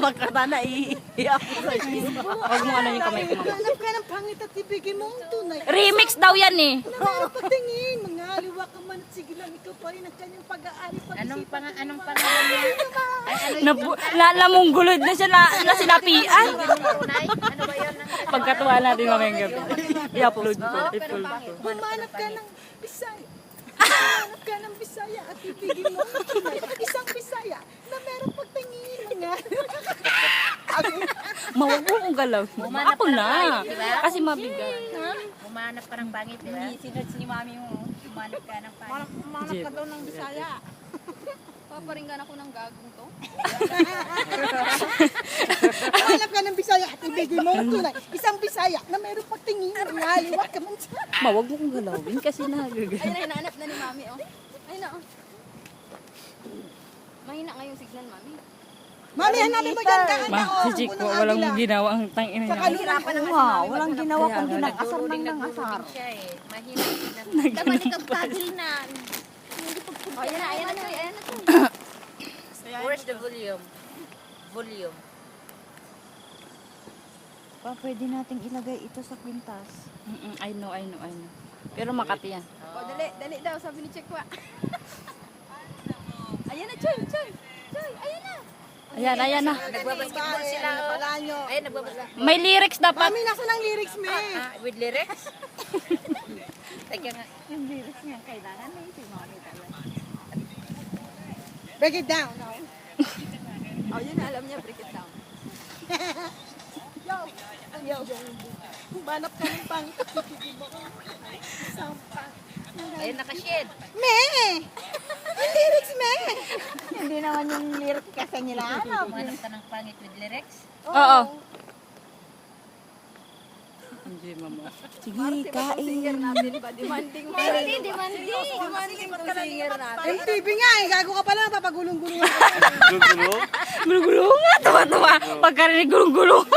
magkata na iiyak ko sa iyo. Huwag mo ano yung kamay ko. Mama. Hanap ka ng pangit at ibigay mo ang tunay. Remix daw yan eh. Naman patingin, mga aliwa ka man at sige lang ikaw pa rin ang kanyang pag-aari. Anong pangalan niya? Namong gulod na siya na sinapian. Tunay? Ano ba yun? Pagkatuwa natin mamayang gabi. I-upload ko. I-upload ko. Humanap ka ng Bisaya. Humanap ka ng Bisaya at ibigay mo ang tunay. Isang Bisaya na meron pagtingin, mga Mawag mo kong galaw. Ako na. Kasi mabigat. Umanap ka ng pangit, di ba? Sinad ni mami mo. Umanap ka ng pangit. Manap ka daw ng Bisaya. Paparinggan ako ng gagong to. Humanap ka ng Bisaya at ibigay mo ang tunay. Isang Bisaya na meron pagtingin, mga aliwa ka man. Mawag mo kong galawin kasi nagagal. Ayun na, hinahanap na ni mami, oh. Ayun na, oh. Mahina nga yung signal, mami. Mami, hanapin mo dyan ka. Ma, si Chico, walang ginawa ang tangina niya. Kahirapan naman. Walang ginawa kundi nag-asar ng asar. Siya eh. Mahirap. Dapat ikagpagil na. Oh, ayan na, ayan na, Choy, ayan na, Choy. Where's the volume? Volume. Pa, pwede nating ilagay ito sa kwintas. I know. Pero Makati yan. Oh, dali daw, sabi ni Chekwa. Ayan na, Choy, Choy. Choy, ayan na. Ayan na. Nagbabasketball sila. Wala nyo. Ay, nagbabasketball. May lyrics dapat. Mami, nasa ng lyrics, me? With lyrics? Teka nga. Yung lyrics niya, kailangan na ito, mami talaga. Break it down. Oh, yun na, alam niya, break it down. Yo. Humanap ka ng pangit at ibigay mo ang isang Ayun, nakashed. Me! Yung lyrics, me! Hindi naman yung lyrics kasi nila. Umanap ka ng pangit with lyrics? Oo. Hindi, mama. Sige, Singer kain. natin ba? Demanding mo. Demanding tong singer natin. MTV nga eh. Gago ka pala. Papagulong-gulong. Gulong-gulong nga. Tawa-tawa. Pagkarinig gulong-gulong.